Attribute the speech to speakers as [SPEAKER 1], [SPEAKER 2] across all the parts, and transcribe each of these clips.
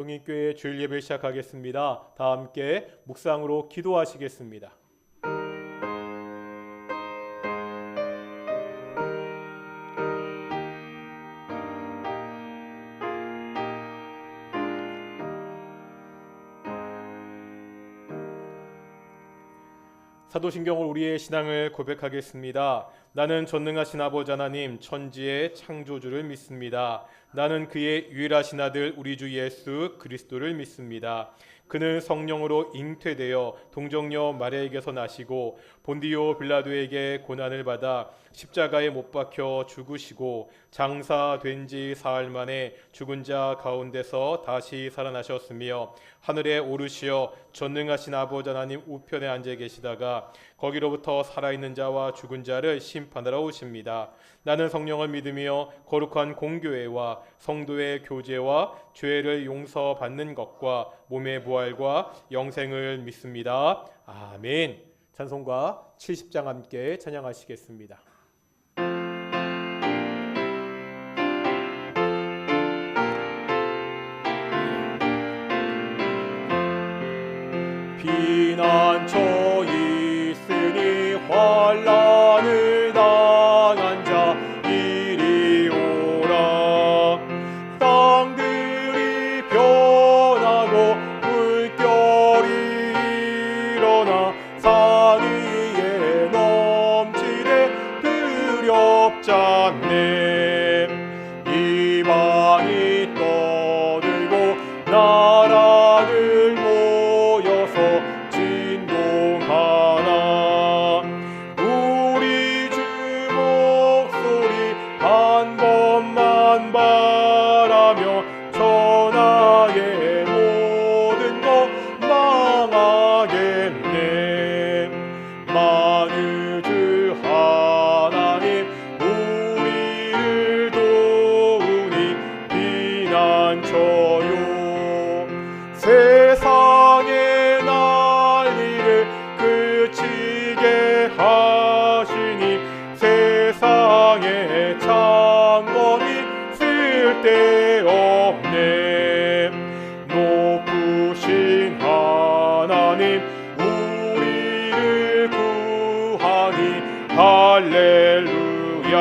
[SPEAKER 1] 용인교회 주일 예배 시작하겠습니다. 다 함께 묵상으로 기도하시겠습니다. 사도신경으로 우리의 신앙을 고백하겠습니다. 나는 전능하신 아버지 하나님 천지의 창조주를 믿습니다. 나는 그의 유일하신 아들 우리 주 예수 그리스도를 믿습니다. 그는 성령으로 잉태되어 동정녀 마리아에게서 나시고 본디오 빌라도에게 고난을 받아 십자가에 못 박혀 죽으시고 장사된 지 사흘 만에 죽은 자 가운데서 다시 살아나셨으며 하늘에 오르시어 전능하신 아버지 하나님 우편에 앉아 계시다가 거기로부터 살아있는 자와 죽은 자를 심판하러 오십니다. 나는 성령을 믿으며 거룩한 공교회와 성도의 교제와 죄를 용서받는 것과 몸의 부활과 영생을 믿습니다. 아멘. 찬송가 70장 함께 찬양하시겠습니다. 피난처 있으니 환난을 당한 자 이리 오라. 땅들이 변하고 물결이 일어나 산 위에 넘치되 두렵지 않네. 이방이 떠들고 나라들 모여서 진동하나. 우리 주 목소리 한 번만 바라며 천하의 모든 것 망하겠네. 만유주 하나님 우리를 도우니 피난처요. 세상의 난리를 그치게 하시니 세상의 창검이 쓸데없네. 높으신 하나님 우리를 구하니 할렐루야.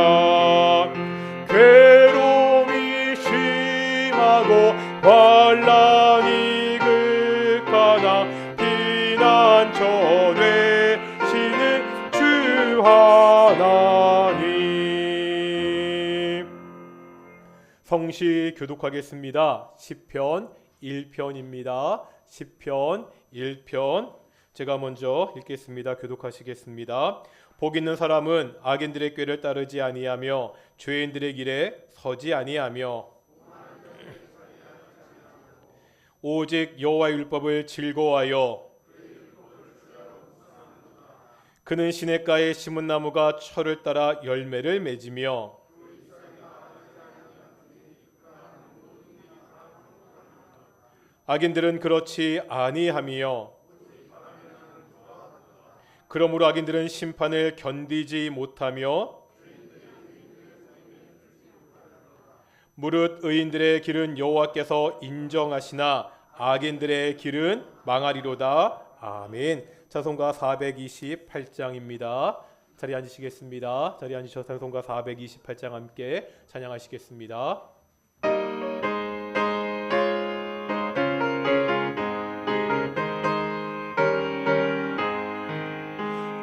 [SPEAKER 1] 괴로움이 심하고 환난이 극하나 피난처 되시는 주 하나님. 성시 교독하겠습니다. 시편 1편입니다. 시편 1편 제가 먼저 읽겠습니다. 교독하시겠습니다. 복 있는 사람은 악인들의 꾀를 따르지 아니하며 죄인들의 길에 서지 아니하며 오직 여호와의 율법을 즐거워하여 그는 시냇가에 심은 나무가 철을 따라 열매를 맺으며 악인들은 그렇지 아니하며 그러므로 악인들은 심판을 견디지 못하며 무릇 의인들의 길은 여호와께서 인정하시나 악인들의 길은 망하리로다. 아멘. 찬송가 428장입니다. 자리에 앉으시겠습니다. 자리에 앉으셔서 찬송가 428장 함께 찬양하시겠습니다.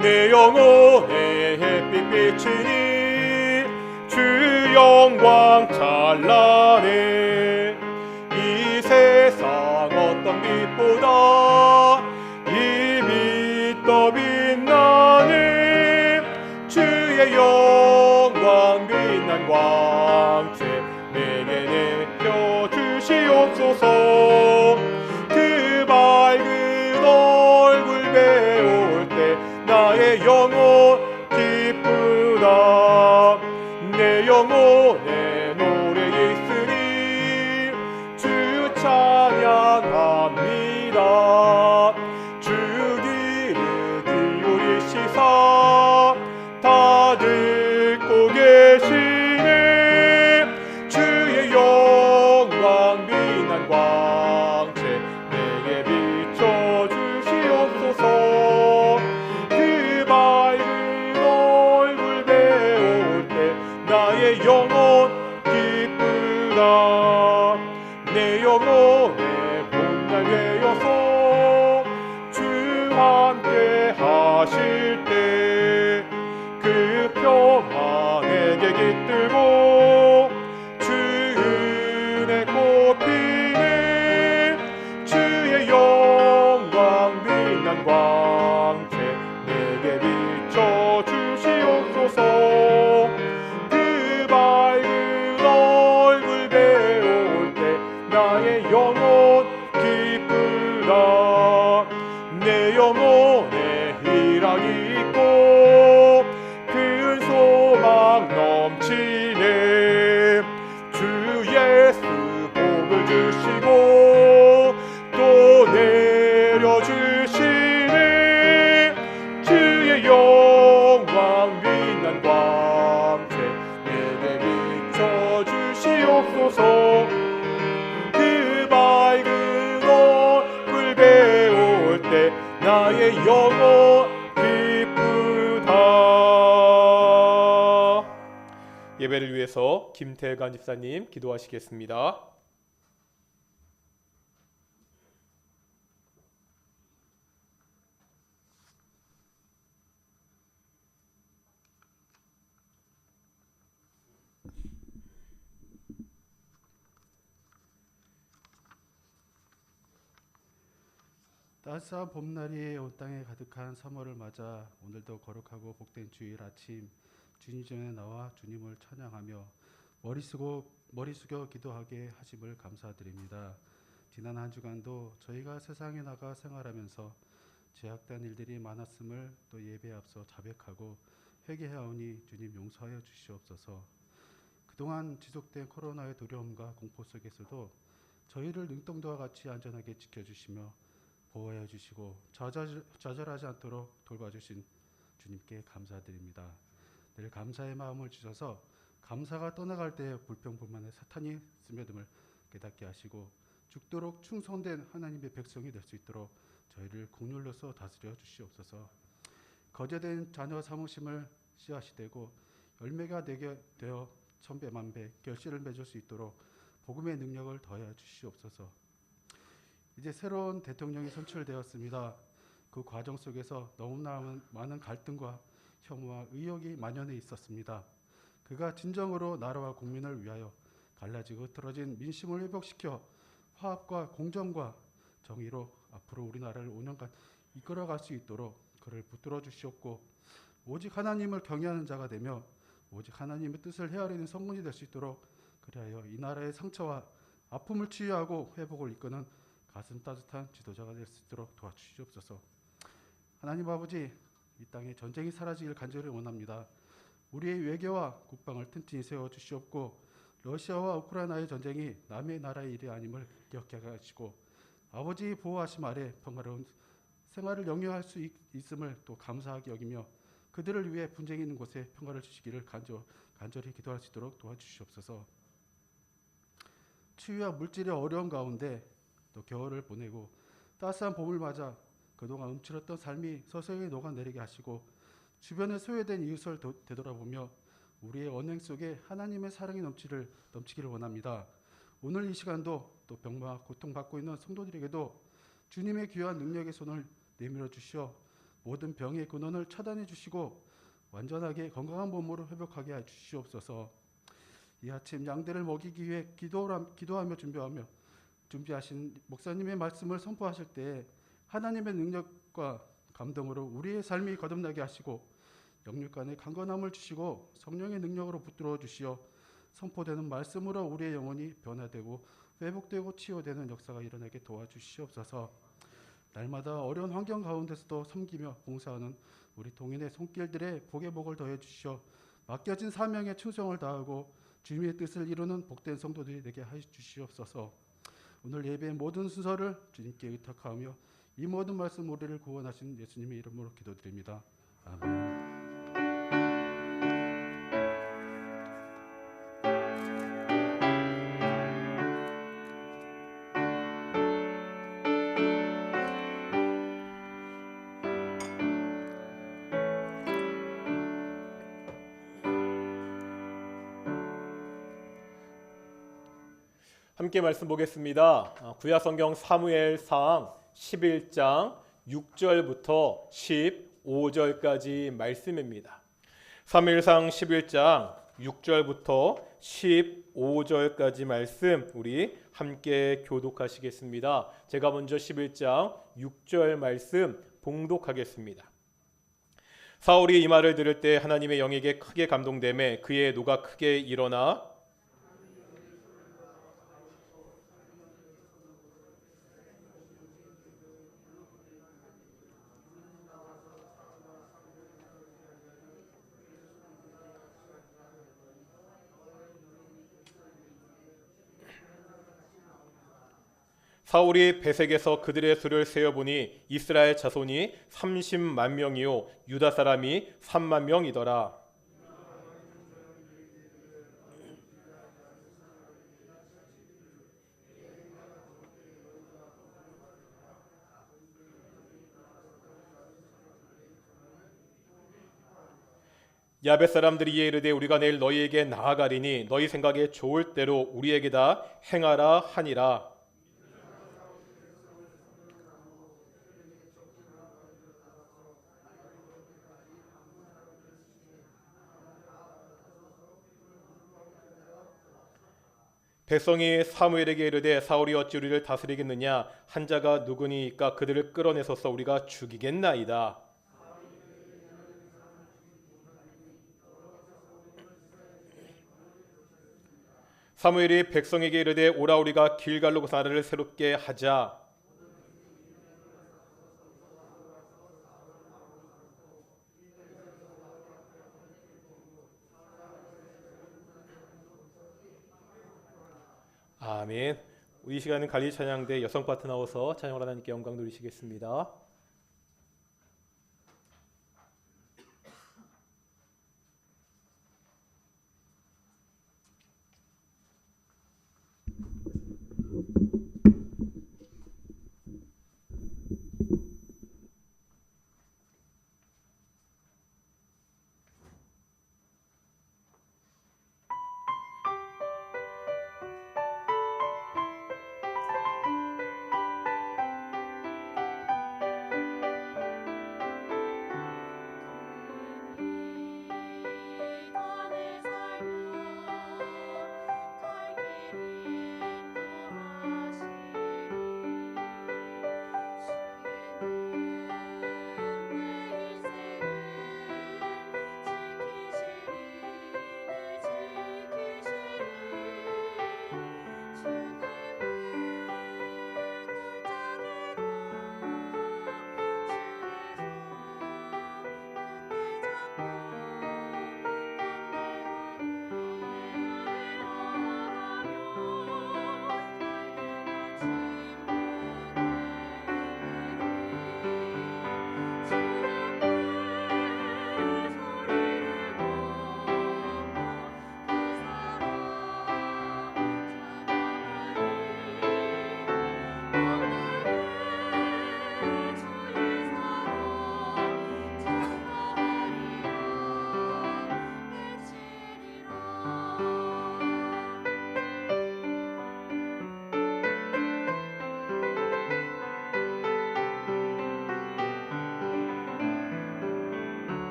[SPEAKER 1] 내 영혼의 햇빛 비치니 주 영광 찬란해. 이 세상 어떤 빛보다 이 빛 더 빛나네. 주의 영광 빛난 광채 내게 내려 주시옵소서. 그 밝은 얼굴 배울 때 나의 영혼 기쁘다. 내 영혼에 노래 있으니 주 찬양합니다. 주 귀를 기울이시사 다 듣고 계시네. 주의 영광 빛난 광 영혼의 봄날 되어서 주 함께 하실 때 그 평화 내게 깃들고 주 은혜 꽃피네 주의 영광 빛난 광채 내게 비춰 주시옵소서. 그 밝은 얼굴 배울 때 나의 영혼 기쁘다. 내 영혼에 희락이 있고 큰 소망 넘치네. 주 예수 복을 주시고 또 내려주시네. 주의 영광 빛난 광채 내게 비춰주시옵소서. 그 밝은 얼굴 배울 때 나의 영혼 기쁘다. 예배를 위해서 김태관 집사님 기도하시겠습니다.
[SPEAKER 2] 따스한 봄날이 온 땅에 가득한 3월을 맞아 오늘도 거룩하고 복된 주일 아침 주님 전에 나와 주님을 찬양하며 머리 숙여 기도하게 하심을 감사드립니다. 지난 한 주간도 저희가 세상에 나가 생활하면서 제약된 일들이 많았음을 또 예배에 앞서 자백하고 회개하오니 주님 용서하여 주시옵소서. 그동안 지속된 코로나의 두려움과 공포 속에서도 저희를 눈동자와 같이 안전하게 지켜주시며 보호해 주시고 좌절하지 않도록 돌봐주신 주님께 감사드립니다. 늘 감사의 마음을 주셔서 감사가 떠나갈 때 불평불만의 사탄이 스며듦을 깨닫게 하시고 죽도록 충성된 하나님의 백성이 될 수 있도록 저희를 국률로서 다스려 주시옵소서. 거제된 자녀 사모심을 씨앗이 되고 열매가 되게 되어 천배 만배 결실을 맺을 수 있도록 복음의 능력을 더해 주시옵소서. 이제 새로운 대통령이 선출되었습니다. 그 과정 속에서 너무나 많은 갈등과 혐오와 의혹이 만연해 있었습니다. 그가 진정으로 나라와 국민을 위하여 갈라지고 흐트러진 민심을 회복시켜 화합과 공정과 정의로 앞으로 우리나라를 5년간 이끌어갈 수 있도록 그를 붙들어 주시옵고 오직 하나님을 경외하는 자가 되며 오직 하나님의 뜻을 헤아리는 성군이 될 수 있도록 그리하여 이 나라의 상처와 아픔을 치유하고 회복을 이끄는 가슴 따뜻한 지도자가 될 수 있도록 도와주시옵소서. 하나님 아버지, 이 땅에 전쟁이 사라지길 간절히 원합니다. 우리의 외교와 국방을 튼튼히 세워주시옵고 러시아와 우크라이나의 전쟁이 남의 나라의 일이 아님을 기억하게 하시고 아버지의 보호하심 아래 평화로운 생활을 영위할 수 있음을 또 감사하게 여기며 그들을 위해 분쟁이 있는 곳에 평화를 주시기를 간절히 기도할 수 있도록 도와주시옵소서. 추위와 물질의 어려운 가운데 또 겨울을 보내고 따스한 봄을 맞아 그동안 움츠렸던 삶이 서서히 녹아내리게 하시고 주변에 소외된 이웃을 되돌아보며 우리의 언행 속에 하나님의 사랑이 넘치기를 원합니다. 오늘 이 시간도 또 병마와 고통받고 있는 성도들에게도 주님의 귀한 능력의 손을 내밀어 주시어 모든 병의 근원을 차단해 주시고 완전하게 건강한 몸으로 회복하게 해 주시옵소서. 이 아침 양들을 먹이기 위해 기도하며 준비하신 목사님의 말씀을 선포하실 때 하나님의 능력과 감동으로 우리의 삶이 거듭나게 하시고 영육간의 강건함을 주시고 성령의 능력으로 붙들어 주시어 선포되는 말씀으로 우리의 영혼이 변화되고 회복되고 치유되는 역사가 일어나게 도와주시옵소서. 날마다 어려운 환경 가운데서도 섬기며 봉사하는 우리 동인의 손길들의 복의 복을 더해 주시어 맡겨진 사명에 충성을 다하고 주님의 뜻을 이루는 복된 성도들이 되게 하여 주시옵소서. 오늘 예배의 모든 순서를 주님께 의탁하며 이 모든 말씀 우리를 구원하신 예수님의 이름으로 기도드립니다. 아멘.
[SPEAKER 1] 함께 말씀 보겠습니다. 구약 성경 사무엘상 11장 6절부터 15절까지 말씀입니다. 사무엘상 11장 6절부터 15절까지 말씀 우리 함께 교독하시겠습니다. 제가 먼저 11장 6절 말씀 봉독하겠습니다. 사울이 이 말을 들을 때 하나님의 영에게 크게 감동되매 그의 노가 크게 일어나 사울이 베색에서 그들의 수를 세어보니 이스라엘 자손이 30만 명이요 유다 사람이 3만 명이더라. 야벳 사람들이 이에 이르되 우리가 내일 너희에게 나아가리니 너희 생각에 좋을 대로 우리에게 다 행하라 하니라. 백성이 사무엘에게 이르되 사울이 어찌 우리를 다스리겠느냐 한 자가 누구니까 그들을 끌어내서서 우리가 죽이겠나이다. 사무엘이 백성에게 이르되 오라 우리가 길갈로 그 나라를 새롭게 하자. 아멘. 이 시간은 갈리 찬양대 여성 파트 나와서 찬양을 하나님께 영광 돌리시겠습니다.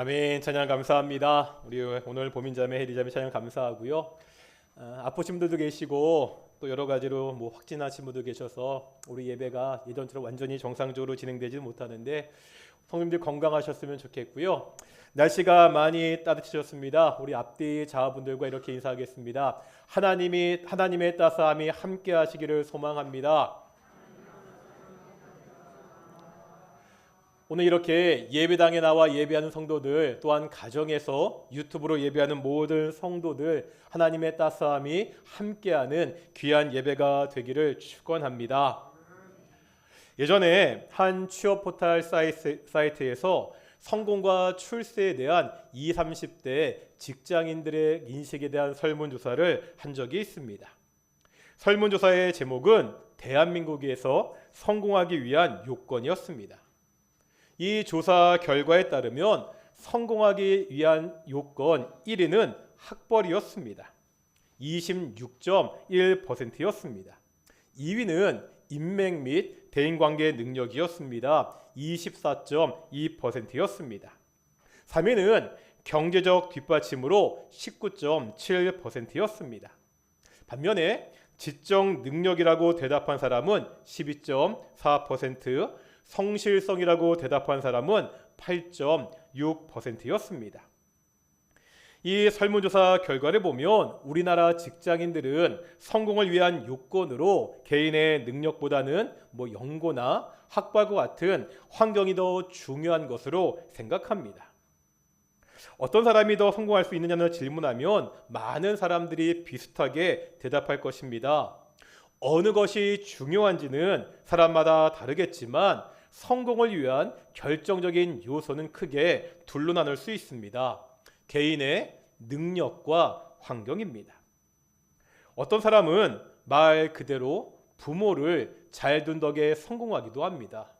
[SPEAKER 1] 아멘. 찬양 감사합니다. 우리 오늘 보민자매 혜리자매 찬양 감사하고요. 아프신 분들도 계시고 또 여러 가지로 확진하신 분도 계셔서 우리 예배가 예전처럼 완전히 정상적으로 진행되지 못하는데 성도님들 건강하셨으면 좋겠고요. 날씨가 많이 따뜻해졌습니다. 우리 앞뒤 자분들과 이렇게 인사하겠습니다. 하나님의 따스함이 함께 하시기를 소망합니다. 오늘 이렇게 예배당에 나와 예배하는 성도들, 또한 가정에서 유튜브로 예배하는 모든 성도들, 하나님의 따스함이 함께하는 귀한 예배가 되기를 축원합니다. 예전에 한 취업 포털 사이트에서 성공과 출세에 대한 20, 30대 직장인들의 인식에 대한 설문조사를 한 적이 있습니다. 설문조사의 제목은 대한민국에서 성공하기 위한 요건이었습니다. 이 조사 결과에 따르면 성공하기 위한 요건 1위는 학벌이었습니다. 26.1%였습니다. 2위는 인맥 및 대인관계 능력이었습니다. 24.2%였습니다. 3위는 경제적 뒷받침으로 19.7%였습니다. 반면에 지적 능력이라고 대답한 사람은 12.4%, 성실성이라고 대답한 사람은 8.6%였습니다. 이 설문조사 결과를 보면 우리나라 직장인들은 성공을 위한 요건으로 개인의 능력보다는 연고나 학벌과 같은 환경이 더 중요한 것으로 생각합니다. 어떤 사람이 더 성공할 수 있느냐는 질문하면 많은 사람들이 비슷하게 대답할 것입니다. 어느 것이 중요한지는 사람마다 다르겠지만 성공을 위한 결정적인 요소는 크게 둘로 나눌 수 있습니다. 개인의 능력과 환경입니다. 어떤 사람은 말 그대로 부모를 잘 둔 덕에 성공하기도 합니다.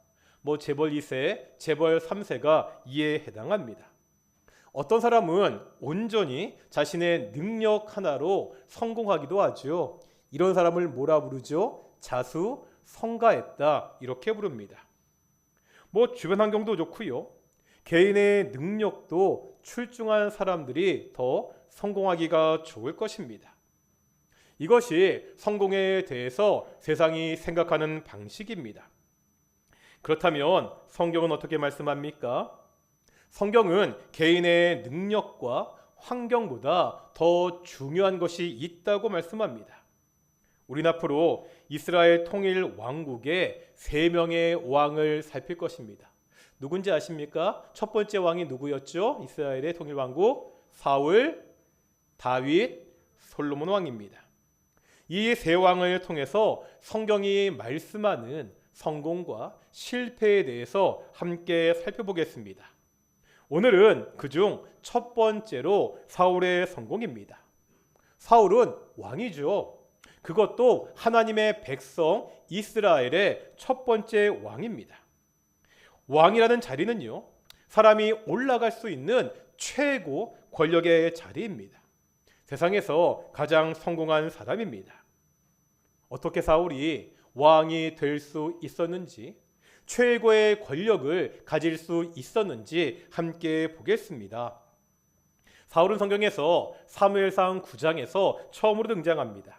[SPEAKER 1] 재벌 2세, 재벌 3세가 이에 해당합니다. 어떤 사람은 온전히 자신의 능력 하나로 성공하기도 하죠. 이런 사람을 뭐라 부르죠? 자수성가했다, 이렇게 부릅니다. 주변 환경도 좋고요. 개인의 능력도 출중한 사람들이 더 성공하기가 좋을 것입니다. 이것이 성공에 대해서 세상이 생각하는 방식입니다. 그렇다면 성경은 어떻게 말씀합니까? 성경은 개인의 능력과 환경보다 더 중요한 것이 있다고 말씀합니다. 우린 앞으로 이스라엘 통일 왕국의 3명의 왕을 살필 것입니다. 누군지 아십니까? 첫 번째 왕이 누구였죠? 이스라엘의 통일 왕국 사울, 다윗, 솔로몬 왕입니다. 이 3왕을 통해서 성경이 말씀하는 성공과 실패에 대해서 함께 살펴보겠습니다. 오늘은 그중 첫 번째로 사울의 성공입니다. 사울은 왕이죠. 그것도 하나님의 백성 이스라엘의 첫 번째 왕입니다. 왕이라는 자리는요, 사람이 올라갈 수 있는 최고 권력의 자리입니다. 세상에서 가장 성공한 사람입니다. 어떻게 사울이 왕이 될 수 있었는지, 최고의 권력을 가질 수 있었는지 함께 보겠습니다. 사울은 성경에서 사무엘상 9장에서 처음으로 등장합니다.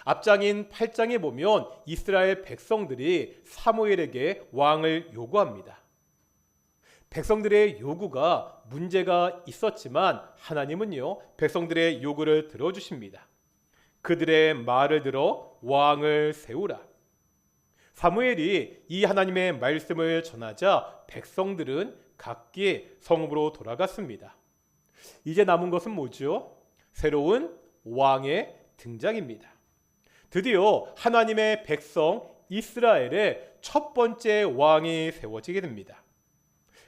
[SPEAKER 1] 앞장인 8장에 보면 이스라엘 백성들이 사무엘에게 왕을 요구합니다. 백성들의 요구가 문제가 있었지만 하나님은요, 백성들의 요구를 들어주십니다. 그들의 말을 들어 왕을 세우라. 사무엘이 이 하나님의 말씀을 전하자 백성들은 각기 성읍으로 돌아갔습니다. 이제 남은 것은 뭐죠? 새로운 왕의 등장입니다. 드디어 하나님의 백성 이스라엘의 첫 번째 왕이 세워지게 됩니다.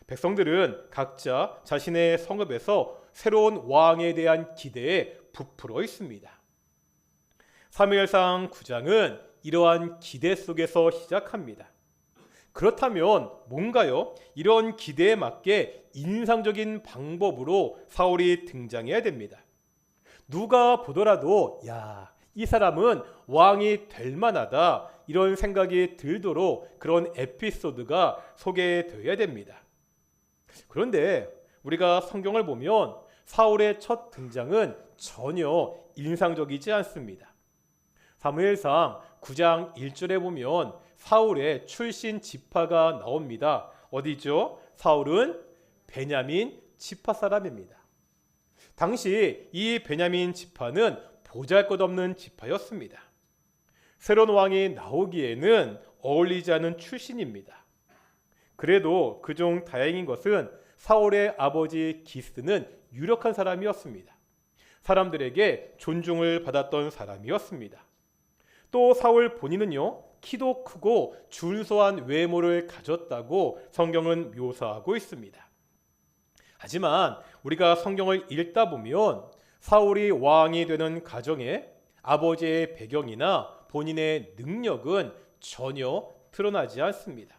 [SPEAKER 1] 백성들은 각자 자신의 성읍에서 새로운 왕에 대한 기대에 부풀어 있습니다. 사무엘상 9장은 이러한 기대 속에서 시작합니다. 그렇다면 뭔가요? 이런 기대에 맞게 인상적인 방법으로 사울이 등장해야 됩니다. 누가 보더라도 이 사람은 왕이 될 만하다, 이런 생각이 들도록 그런 에피소드가 소개되어야 됩니다. 그런데 우리가 성경을 보면 사울의 첫 등장은 전혀 인상적이지 않습니다. 사무엘상 9장 1절에 보면 사울의 출신 지파가 나옵니다. 어디죠? 사울은 베냐민 지파 사람입니다. 당시 이 베냐민 지파는 보잘것없는 지파였습니다. 새로운 왕이 나오기에는 어울리지 않은 출신입니다. 그래도 그중 다행인 것은 사울의 아버지 기스는 유력한 사람이었습니다. 사람들에게 존중을 받았던 사람이었습니다. 또 사울 본인은요, 키도 크고 준수한 외모를 가졌다고 성경은 묘사하고 있습니다. 하지만 우리가 성경을 읽다 보면 사울이 왕이 되는 가정에 아버지의 배경이나 본인의 능력은 전혀 드러나지 않습니다.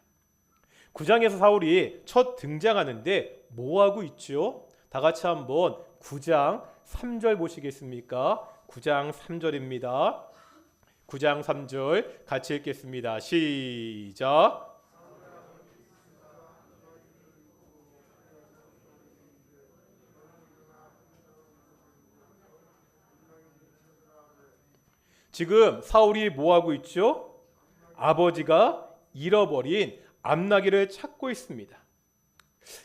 [SPEAKER 1] 9장에서 사울이 첫 등장하는데 뭐하고 있죠? 다 같이 한번 9장 3절 보시겠습니까? 9장 3절입니다. 9장 3절 같이 읽겠습니다. 시작. 지금 사울이 뭐하고 있죠? 아버지가 잃어버린 암나귀를 찾고 있습니다.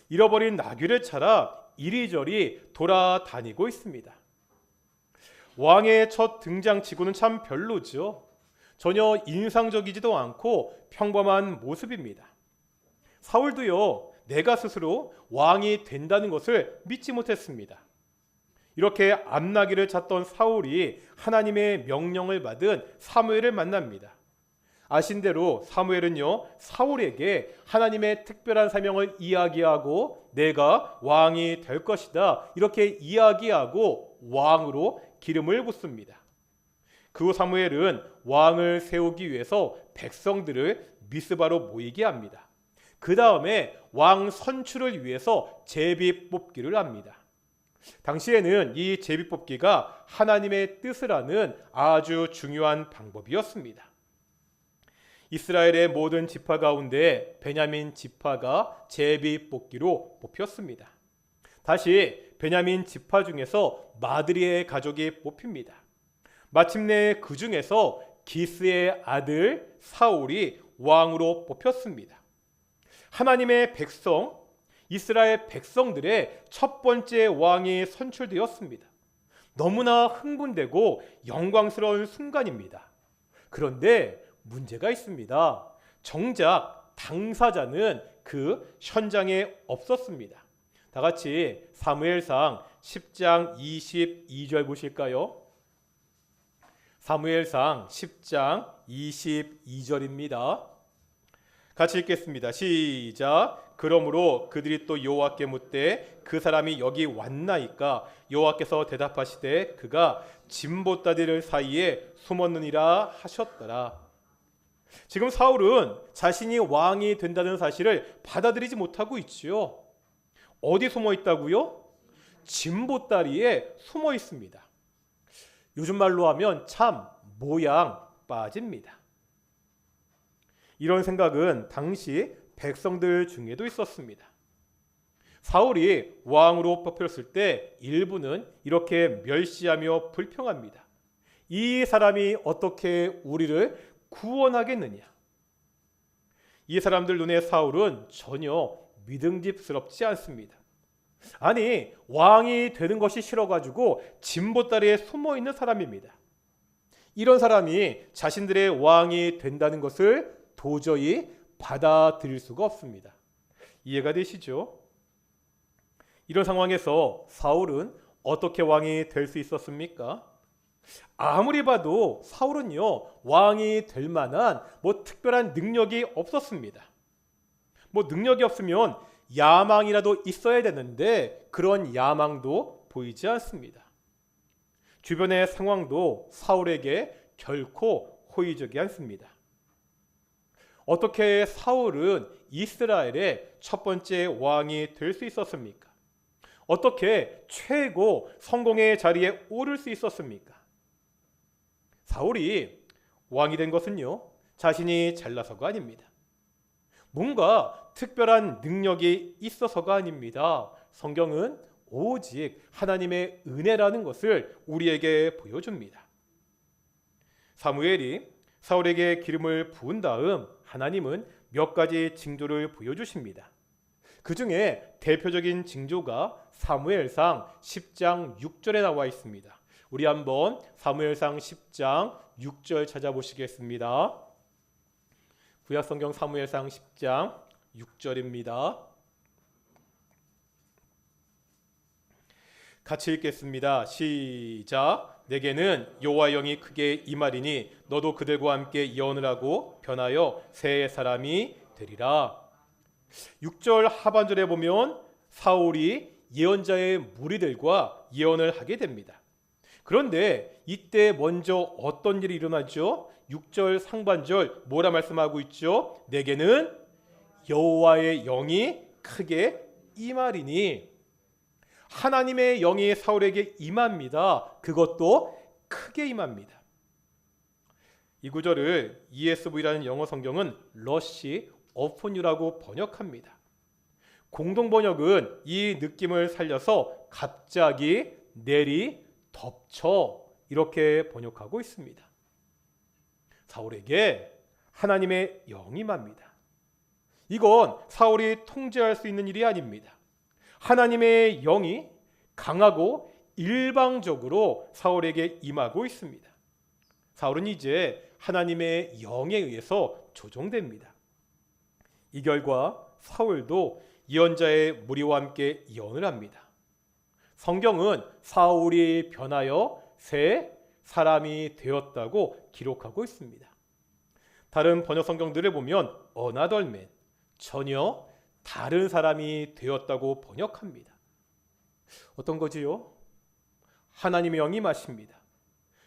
[SPEAKER 1] 잃어버린 나귀를 찾아 이리저리 돌아다니고 있습니다. 왕의 첫 등장치고는 참 별로죠. 전혀 인상적이지도 않고 평범한 모습입니다. 사울도요, 내가 스스로 왕이 된다는 것을 믿지 못했습니다. 이렇게 암나귀를 찾던 사울이 하나님의 명령을 받은 사무엘을 만납니다. 아신 대로 사무엘은요, 사울에게 하나님의 특별한 사명을 이야기하고 내가 왕이 될 것이다 이렇게 이야기하고 왕으로 기름을 붓습니다. 그 후 사무엘은 왕을 세우기 위해서 백성들을 미스바로 모이게 합니다. 그 다음에 왕 선출을 위해서 제비 뽑기를 합니다. 당시에는 이 제비 뽑기가 하나님의 뜻을 아는 아주 중요한 방법이었습니다. 이스라엘의 모든 지파 가운데 베냐민 지파가 제비 뽑기로 뽑혔습니다. 다시 베냐민 지파 중에서 마드리의 가족이 뽑힙니다. 마침내 그 중에서 기스의 아들 사울이 왕으로 뽑혔습니다. 하나님의 백성, 이스라엘 백성들의 첫 번째 왕이 선출되었습니다. 너무나 흥분되고 영광스러운 순간입니다. 그런데 문제가 있습니다. 정작 당사자는 그 현장에 없었습니다. 다 같이 사무엘상 10장 22절 보실까요? 사무엘상 10장 22절입니다. 같이 읽겠습니다. 시작. 그러므로 그들이 또 여호와께 묻되 그 사람이 여기 왔나이까? 여호와께서 대답하시되 그가 진보다리를 사이에 숨었느니라 하셨더라. 지금 사울은 자신이 왕이 된다는 사실을 받아들이지 못하고 있지요. 어디 숨어 있다고요? 진보다리에 숨어 있습니다. 요즘 말로 하면 참 모양 빠집니다. 이런 생각은 당시 백성들 중에도 있었습니다. 사울이 왕으로 뽑혔을 때 일부는 이렇게 멸시하며 불평합니다. 이 사람이 어떻게 우리를 구원하겠느냐? 이 사람들 눈에 사울은 전혀 믿음직스럽지 않습니다. 아니, 왕이 되는 것이 싫어가지고 진보다리에 숨어있는 사람입니다. 이런 사람이 자신들의 왕이 된다는 것을 도저히 받아들일 수가 없습니다. 이해가 되시죠? 이런 상황에서 사울은 어떻게 왕이 될 수 있었습니까? 아무리 봐도 사울은요, 왕이 될 만한 특별한 능력이 없었습니다. 능력이 없으면 야망이라도 있어야 되는데 그런 야망도 보이지 않습니다. 주변의 상황도 사울에게 결코 호의적이 않습니다. 어떻게 사울은 이스라엘의 첫 번째 왕이 될 수 있었습니까? 어떻게 최고 성공의 자리에 오를 수 있었습니까? 사울이 왕이 된 것은요, 자신이 잘나서가 아닙니다. 뭔가 특별한 능력이 있어서가 아닙니다. 성경은 오직 하나님의 은혜라는 것을 우리에게 보여줍니다. 사무엘이 사울에게 기름을 부은 다음 하나님은 몇 가지 징조를 보여주십니다. 그 중에 대표적인 징조가 사무엘상 10장 6절에 나와 있습니다. 우리 한번 사무엘상 10장 6절 찾아보시겠습니다. 구약성경 사무엘상 10장 6절입니다. 같이 읽겠습니다. 시작. 내게는 여호와의 영이 크게 임하리니 너도 그들과 함께 예언을 하고 변하여 새 사람이 되리라. 6절 하반절에 보면 사울이 예언자의 무리들과 예언을 하게 됩니다. 그런데 이때 먼저 어떤 일이 일어나죠? 6절 상반절 뭐라 말씀하고 있죠? 내게는 여호와의 영이 크게 임하리니, 하나님의 영이 사울에게 임합니다. 그것도 크게 임합니다. 이 구절을 ESV라는 영어 성경은 rush upon you라고 번역합니다. 공동 번역은 이 느낌을 살려서 갑자기 내리 덮쳐 이렇게 번역하고 있습니다. 사울에게 하나님의 영이 임합니다. 이건 사울이 통제할 수 있는 일이 아닙니다. 하나님의 영이 강하고 일방적으로 사울에게 임하고 있습니다. 사울은 이제 하나님의 영에 의해서 조종됩니다. 이 결과 사울도 예언자의 무리와 함께 예언을 합니다. 성경은 사울이 변하여 새 사람이 되었다고 기록하고 있습니다. 다른 번역 성경들을 보면 another man, 전혀 다른 사람이 되었다고 번역합니다. 어떤 거지요? 하나님의 영이 임하십니다.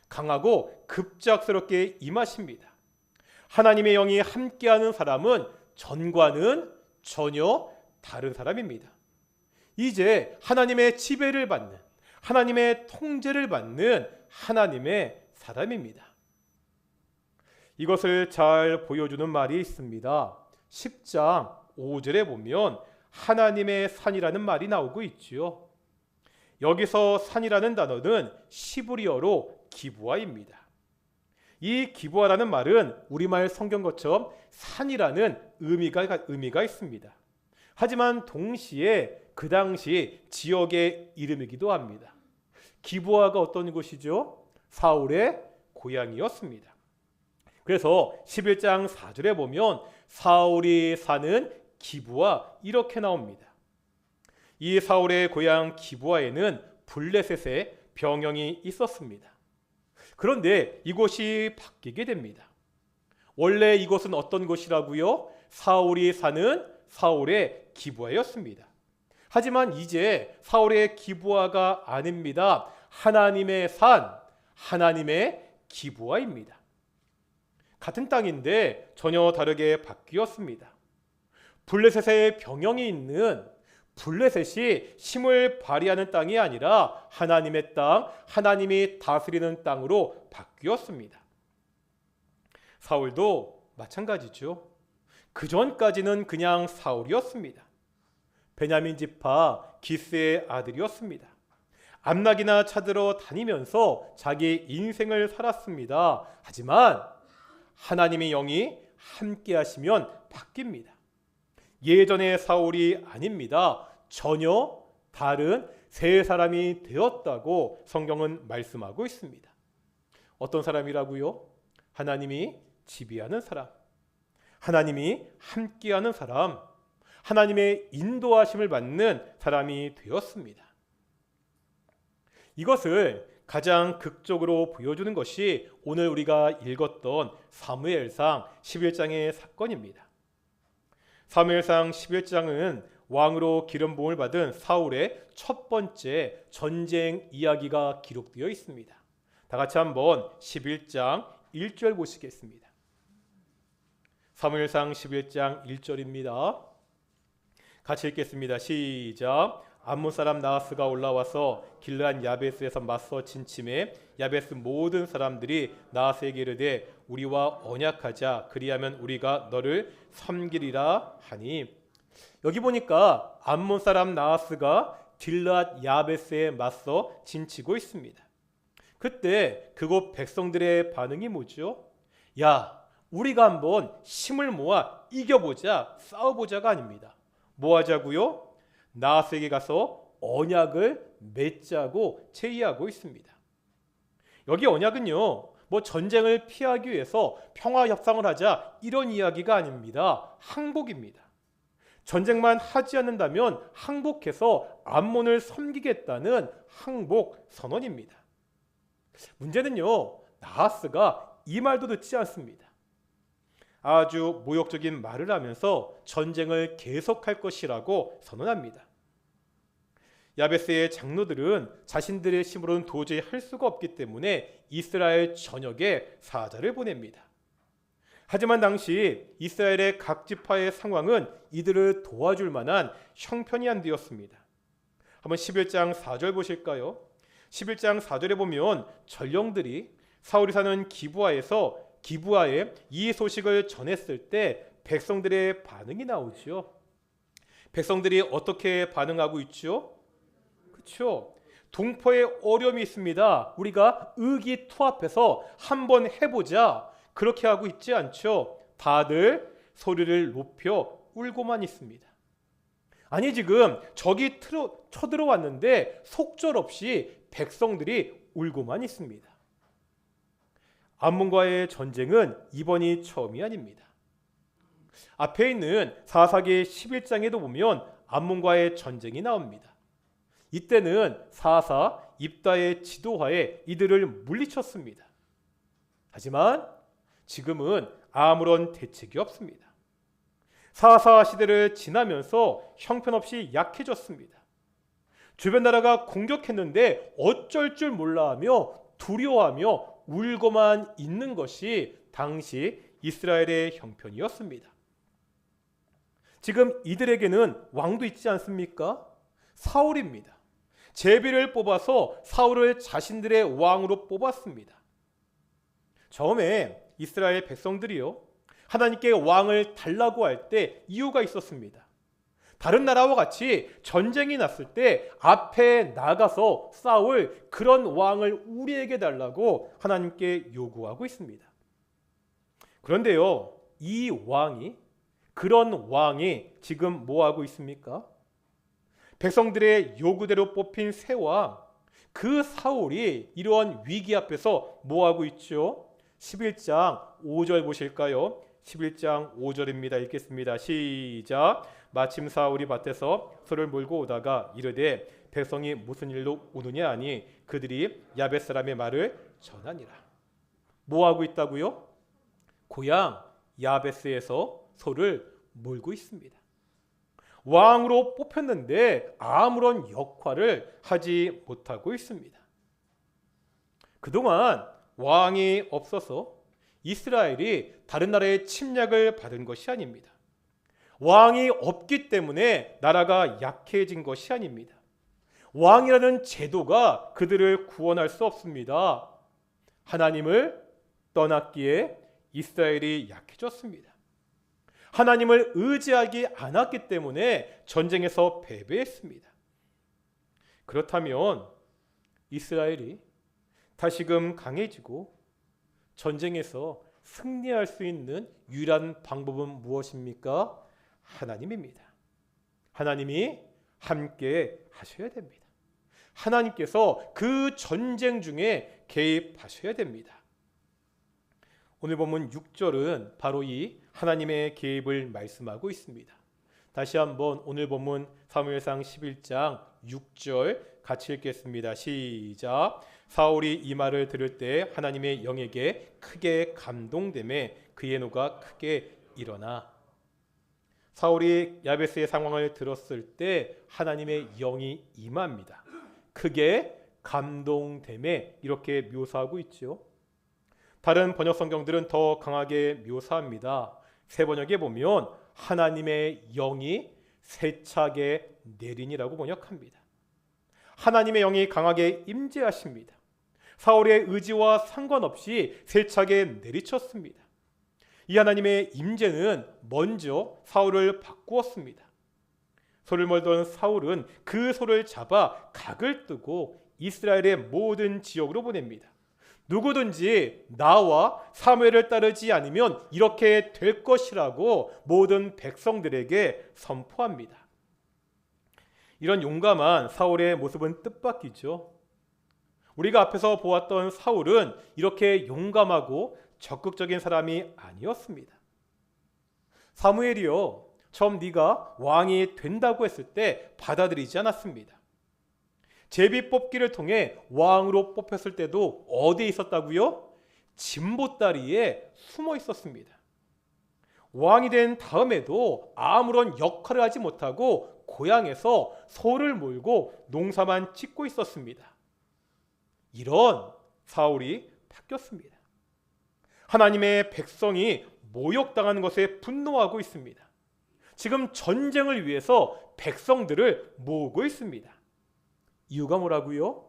[SPEAKER 1] 강하고 급작스럽게 임하십니다. 하나님의 영이 함께하는 사람은 전과는 전혀 다른 사람입니다. 이제 하나님의 지배를 받는, 하나님의 통제를 받는 하나님의 사람입니다. 이것을 잘 보여주는 말이 있습니다. 10장 5절에 보면 하나님의 산이라는 말이 나오고 있지요. 여기서 산이라는 단어는 시브리어로 기브아입니다. 이 기브아라는 말은 우리말 성경것처럼 산이라는 의미가 있습니다. 하지만 동시에 그 당시 지역의 이름이기도 합니다. 기브아가 어떤 곳이죠? 사울의 고향이었습니다. 그래서 11장 4절에 보면 사울이 사는 기브아 이렇게 나옵니다. 이 사울의 고향 기브아에는 블레셋의 병영이 있었습니다. 그런데 이곳이 바뀌게 됩니다. 원래 이곳은 어떤 곳이라고요? 사울이 사는 사울의 기브아였습니다. 하지만 이제 사울의 기브아가 아닙니다. 하나님의 산, 하나님의 기브아입니다. 같은 땅인데 전혀 다르게 바뀌었습니다. 블레셋의 병영이 있는 블레셋이 힘을 발휘하는 땅이 아니라 하나님의 땅, 하나님이 다스리는 땅으로 바뀌었습니다. 사울도 마찬가지죠. 그 전까지는 그냥 사울이었습니다. 베냐민 지파 기스의 아들이었습니다. 암낙이나 찾으러 다니면서 자기 인생을 살았습니다. 하지만 하나님의 영이 함께 하시면 바뀝니다. 예전의 사울이 아닙니다. 전혀 다른 새 사람이 되었다고 성경은 말씀하고 있습니다. 어떤 사람이라고요? 하나님이 지배하는 사람, 하나님이 함께하는 사람, 하나님의 인도하심을 받는 사람이 되었습니다. 이것을 가장 극적으로 보여주는 것이 오늘 우리가 읽었던 사무엘상 11장의 사건입니다. 사무엘상 11장은 왕으로 기름 부음을 받은 사울의 첫 번째 전쟁 이야기가 기록되어 있습니다. 다 같이 한번 11장 1절 보시겠습니다. 사무엘상 11장 1절입니다. 같이 읽겠습니다. 시작. 암몬 사람 나하스가 올라와서 길르한 야베스에서 맞서 진침해 야베스 모든 사람들이 나하스에게 이르되 우리와 언약하자 그리하면 우리가 너를 섬기리라 하니 여기 보니까 암몬 사람 나하스가 길르앗 야베스에 맞서 진치고 있습니다. 그때 그곳 백성들의 반응이 뭐죠? 야, 우리가 한번 힘을 모아 이겨보자, 싸워보자가 아닙니다. 뭐 하자고요? 나하스에게 가서 언약을 맺자고 제의하고 있습니다. 여기 언약은요, 뭐 전쟁을 피하기 위해서 평화 협상을 하자 이런 이야기가 아닙니다. 항복입니다. 전쟁만 하지 않는다면 항복해서 암몬을 섬기겠다는 항복 선언입니다. 문제는요, 나하스가 이 말도 듣지 않습니다. 아주 모욕적인 말을 하면서 전쟁을 계속할 것이라고 선언합니다. 야베스의 장로들은 자신들의 힘으로는 도저히 할 수가 없기 때문에 이스라엘 전역에 사자를 보냅니다. 하지만 당시 이스라엘의 각 지파의 상황은 이들을 도와줄 만한 형편이 안 되었습니다. 한번 11장 4절 보실까요? 11장 4절에 보면 전령들이 사울이 사는 기브아에 이 소식을 전했을 때 백성들의 반응이 나오죠. 백성들이 어떻게 반응하고 있죠? 그렇죠. 동포의 어려움이 있습니다. 우리가 의기투합해서 한번 해보자. 그렇게 하고 있지 않죠. 다들 소리를 높여 울고만 있습니다. 아니 지금 적이 쳐들어왔는데 속절없이 백성들이 울고만 있습니다. 암몬과의 전쟁은 이번이 처음이 아닙니다. 앞에 있는 사사기 11장에도 보면 암몬과의 전쟁이 나옵니다. 이때는 사사 입다의 지도하에 이들을 물리쳤습니다. 하지만 지금은 아무런 대책이 없습니다. 사사 시대를 지나면서 형편없이 약해졌습니다. 주변 나라가 공격했는데 어쩔 줄 몰라하며 두려워하며 울고만 있는 것이 당시 이스라엘의 형편이었습니다. 지금 이들에게는 왕도 있지 않습니까? 사울입니다. 제비를 뽑아서 사울을 자신들의 왕으로 뽑았습니다. 처음에 이스라엘 백성들이요, 하나님께 왕을 달라고 할 때 이유가 있었습니다. 다른 나라와 같이 전쟁이 났을 때 앞에 나가서 싸울 그런 왕을 우리에게 달라고 하나님께 요구하고 있습니다. 그런데요, 그런 왕이 지금 뭐 하고 있습니까? 백성들의 요구대로 뽑힌 새 왕, 그 사울이 이러한 위기 앞에서 뭐 하고 있죠? 11장 5절 보실까요? 11장 5절입니다. 읽겠습니다. 시작. 마침 사울이 밭에서 소를 몰고 오다가 이르되 백성이 무슨 일로 우느냐 하니 그들이 야벳 사람의 말을 전하니라. 뭐 하고 있다고요? 고향 야벳에서 소를 몰고 있습니다. 왕으로 뽑혔는데 아무런 역할을 하지 못하고 있습니다. 그동안 왕이 없어서 이스라엘이 다른 나라의 침략을 받은 것이 아닙니다. 왕이 없기 때문에 나라가 약해진 것이 아닙니다. 왕이라는 제도가 그들을 구원할 수 없습니다. 하나님을 떠났기에 이스라엘이 약해졌습니다. 하나님을 의지하지 않았기 때문에 전쟁에서 패배했습니다. 그렇다면 이스라엘이 다시금 강해지고 전쟁에서 승리할 수 있는 유일한 방법은 무엇입니까? 하나님입니다. 하나님이 함께 하셔야 됩니다. 하나님께서 그 전쟁 중에 개입하셔야 됩니다. 오늘 본문 6절은 바로 이 하나님의 개입을 말씀하고 있습니다. 다시 한번 오늘 본문 사무엘상 11장 6절 같이 읽겠습니다. 시작. 사울이 이 말을 들을 때 하나님의 영에게 크게 감동되매 그의 노가 크게 일어나. 사울이 야베스의 상황을 들었을 때 하나님의 영이 임합니다. 크게 감동되매 이렇게 묘사하고 있죠. 다른 번역 성경들은 더 강하게 묘사합니다. 새 번역에 보면 하나님의 영이 세차게 내리니라고 번역합니다. 하나님의 영이 강하게 임재하십니다. 사울의 의지와 상관없이 세차게 내리쳤습니다. 이 하나님의 임재는 먼저 사울을 바꾸었습니다. 소를 몰던 사울은 그 소를 잡아 각을 뜨고 이스라엘의 모든 지역으로 보냅니다. 누구든지 나와 사무엘을 따르지 않으면 이렇게 될 것이라고 모든 백성들에게 선포합니다. 이런 용감한 사울의 모습은 뜻밖이죠. 우리가 앞에서 보았던 사울은 이렇게 용감하고 적극적인 사람이 아니었습니다. 사무엘이요, 처음 네가 왕이 된다고 했을 때 받아들이지 않았습니다. 제비 뽑기를 통해 왕으로 뽑혔을 때도 어디에 있었다고요? 진보다리에 숨어 있었습니다. 왕이 된 다음에도 아무런 역할을 하지 못하고 고향에서 소를 몰고 농사만 짓고 있었습니다. 이런 사울이 바뀌었습니다. 하나님의 백성이 모욕당하는 것에 분노하고 있습니다. 지금 전쟁을 위해서 백성들을 모으고 있습니다. 이유가 뭐라고요?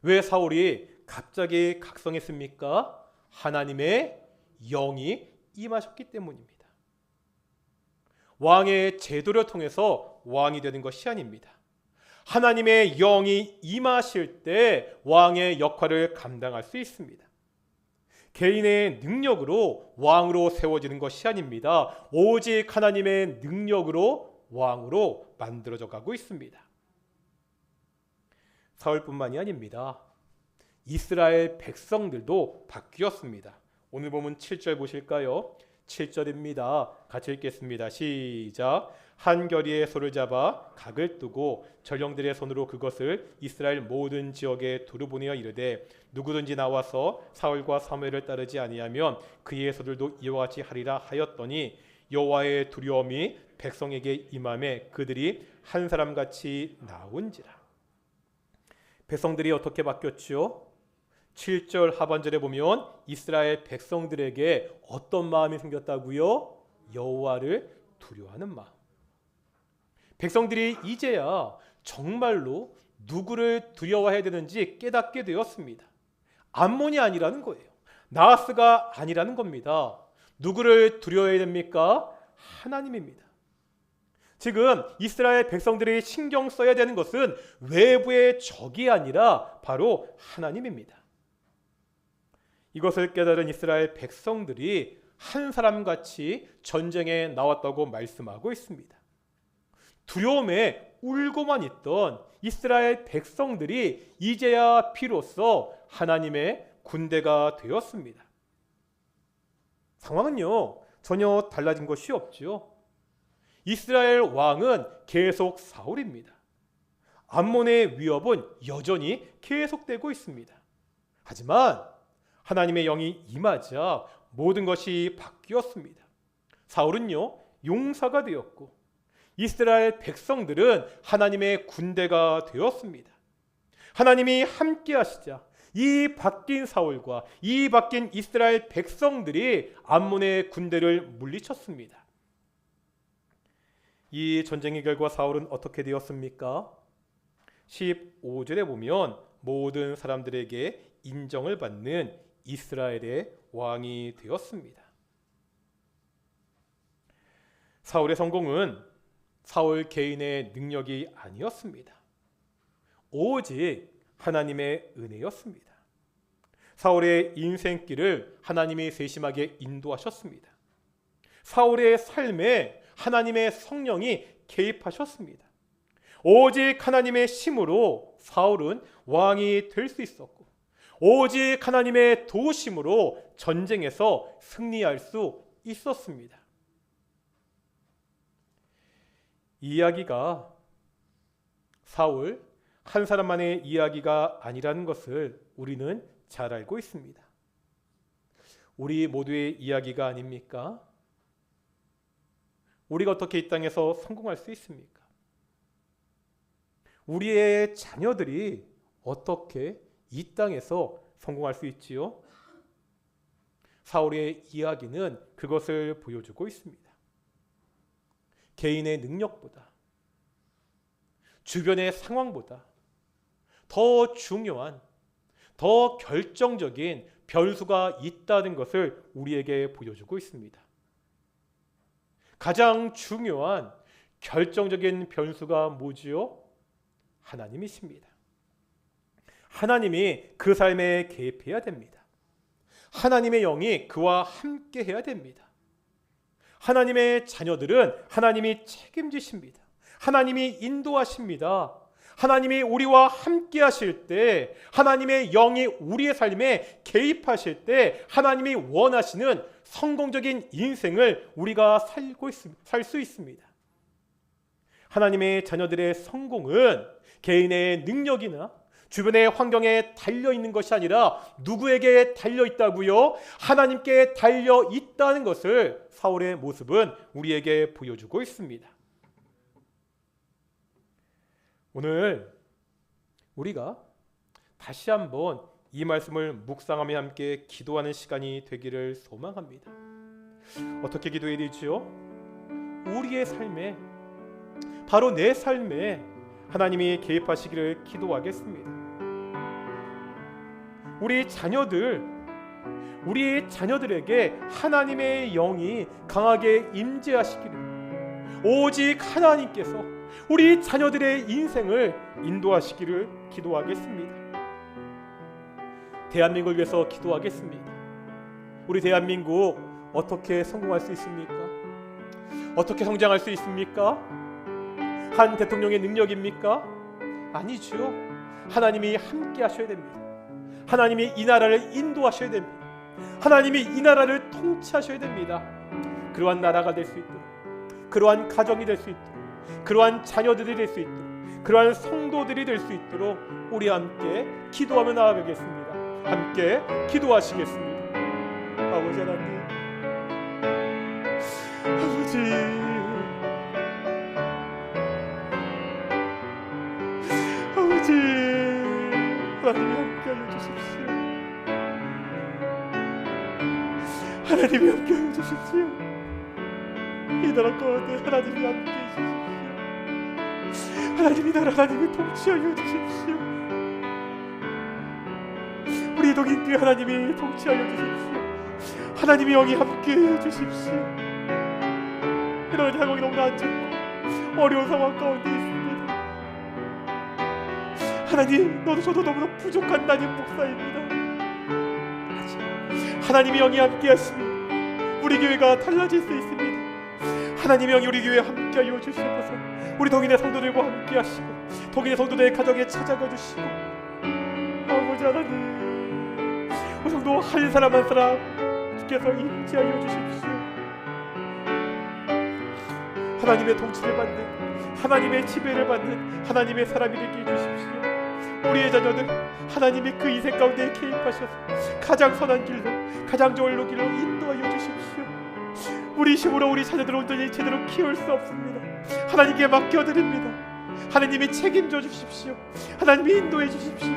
[SPEAKER 1] 왜 사울이 갑자기 각성했습니까? 하나님의 영이 임하셨기 때문입니다. 왕의 제도를 통해서 왕이 되는 것이 아닙니다. 하나님의 영이 임하실 때 왕의 역할을 감당할 수 있습니다. 개인의 능력으로 왕으로 세워지는 것이 아닙니다. 오직 하나님의 능력으로 왕으로 만들어져 가고 있습니다. 사울뿐만이 아닙니다. 이스라엘 백성들도 바뀌었습니다. 오늘 보면 7절 보실까요? 7절입니다. 같이 읽겠습니다. 시작. 한 겨리의 소를 잡아 각을 뜨고 전령들의 손으로 그것을 이스라엘 모든 지역에 두루 보내어 이르되 누구든지 나와서 사울과 사무엘을 따르지 아니하면 그의 소들도 이와 같이 하리라 하였더니 여호와의 두려움이 백성에게 임함에 그들이 한 사람같이 나온지라. 백성들이 어떻게 바뀌었죠? 7절 하반절에 보면 이스라엘 백성들에게 어떤 마음이 생겼다고요? 여호와를 두려워하는 마음. 백성들이 이제야 정말로 누구를 두려워해야 되는지 깨닫게 되었습니다. 암몬이 아니라는 거예요. 나하스가 아니라는 겁니다. 누구를 두려워해야 됩니까? 하나님입니다. 지금 이스라엘 백성들이 신경 써야 되는 것은 외부의 적이 아니라 바로 하나님입니다. 이것을 깨달은 이스라엘 백성들이 한 사람같이 전쟁에 나왔다고 말씀하고 있습니다. 두려움에 울고만 있던 이스라엘 백성들이 이제야 비로소 하나님의 군대가 되었습니다. 상황은요, 전혀 달라진 것이 없죠. 이스라엘 왕은 계속 사울입니다. 암몬의 위협은 여전히 계속되고 있습니다. 하지만 하나님의 영이 임하자 모든 것이 바뀌었습니다. 사울은요, 용사가 되었고 이스라엘 백성들은 하나님의 군대가 되었습니다. 하나님이 함께 하시자 이 바뀐 사울과 이 바뀐 이스라엘 백성들이 암몬의 군대를 물리쳤습니다. 이 전쟁의 결과 사울은 어떻게 되었습니까? 15절에 보면 모든 사람들에게 인정을 받는 이스라엘의 왕이 되었습니다. 사울의 성공은 사울 개인의 능력이 아니었습니다. 오직 하나님의 은혜였습니다. 사울의 인생길을 하나님이 세심하게 인도하셨습니다. 사울의 삶에 하나님의 성령이 개입하셨습니다. 오직 하나님의 힘으로 사울은 왕이 될 수 있었고 오직 하나님의 도우심으로 전쟁에서 승리할 수 있었습니다. 이 이야기가 사울 한 사람만의 이야기가 아니라는 것을 우리는 잘 알고 있습니다. 우리 모두의 이야기가 아닙니까? 우리가 어떻게 이 땅에서 성공할 수 있습니까? 우리의 자녀들이 어떻게 이 땅에서 성공할 수 있지요? 사울의 이야기는 그것을 보여주고 있습니다. 개인의 능력보다 주변의 상황보다 더 중요한 더 결정적인 변수가 있다는 것을 우리에게 보여주고 있습니다. 가장 중요한 결정적인 변수가 뭐지요? 하나님이십니다. 하나님이 그 삶에 개입해야 됩니다. 하나님의 영이 그와 함께 해야 됩니다. 하나님의 자녀들은 하나님이 책임지십니다. 하나님이 인도하십니다. 하나님이 우리와 함께 하실 때, 하나님의 영이 우리의 삶에 개입하실 때 하나님이 원하시는 성공적인 인생을 우리가 살 수 있습니다. 하나님의 자녀들의 성공은 개인의 능력이나 주변의 환경에 달려있는 것이 아니라 누구에게 달려있다고요? 하나님께 달려있다는 것을 사울의 모습은 우리에게 보여주고 있습니다. 오늘 우리가 다시 한번 이 말씀을 묵상하며 함께 기도하는 시간이 되기를 소망합니다. 어떻게 기도해야 되지요? 우리의 삶에, 바로 내 삶에 하나님이 개입하시기를 기도하겠습니다. 우리 자녀들에게 하나님의 영이 강하게 임재하시기를, 오직 하나님께서 우리 자녀들의 인생을 인도하시기를 기도하겠습니다. 대한민국을 위해서 기도하겠습니다. 우리 대한민국 어떻게 성공할 수 있습니까? 어떻게 성장할 수 있습니까? 한 대통령의 능력입니까? 아니죠. 하나님이 함께 하셔야 됩니다. 하나님이 이 나라를 인도하셔야 됩니다. 하나님이 이 나라를 통치하셔야 됩니다. 그러한 나라가 될 수 있도록, 그러한 가정이 될 수 있도록, 그러한 자녀들이 될 수 있도록, 그러한 성도들이 될 수 있도록 우리 함께 기도하며 나아가겠습니다. 함께 기도하시겠습니다. 아버지 하나님, 아버지 하나님이 함께하여 주십시오. 하나님이 함께하여 주십시오. 이 나라 가운데 하나님이 함께해 주십시오. 하나님이 나라 하나님이 통치하여 주십시오. 우리 동인교회 하나님이 통치하여 주십시오. 하나님의 영이 함께해 주십시오. 이런 상황이 너무나 안 좋고 어려운 상황 가운데 있습니다. 하나님, 너도 저도 너무나 부족한 담임 목사입니다. 하나님의 영이 함께하시니 우리 교회가 달라질 수 있습니다. 하나님의 영이 우리 교회에 함께하여 주시옵소서. 우리 동인의 성도들과 함께하시고 동인의 성도들의 가정에 찾아가 주시고, 아버지 하나님, 우리 성도 한 사람 한 사람 주께서 임재하여 주십시오. 하나님의 통치를 받는, 하나님의 지배를 받는 하나님의 사람이 되게 해주십시오. 우리의 자녀들 하나님이 그 인생 가운데 개입하셔서 가장 선한 길로, 가장 좋은 길로 인도하여 주십시오. 우리 힘으로 우리 자녀들을 온전히 제대로 키울 수 없습니다. 하나님께 맡겨드립니다. 하나님이 책임져 주십시오. 하나님이 인도해 주십시오.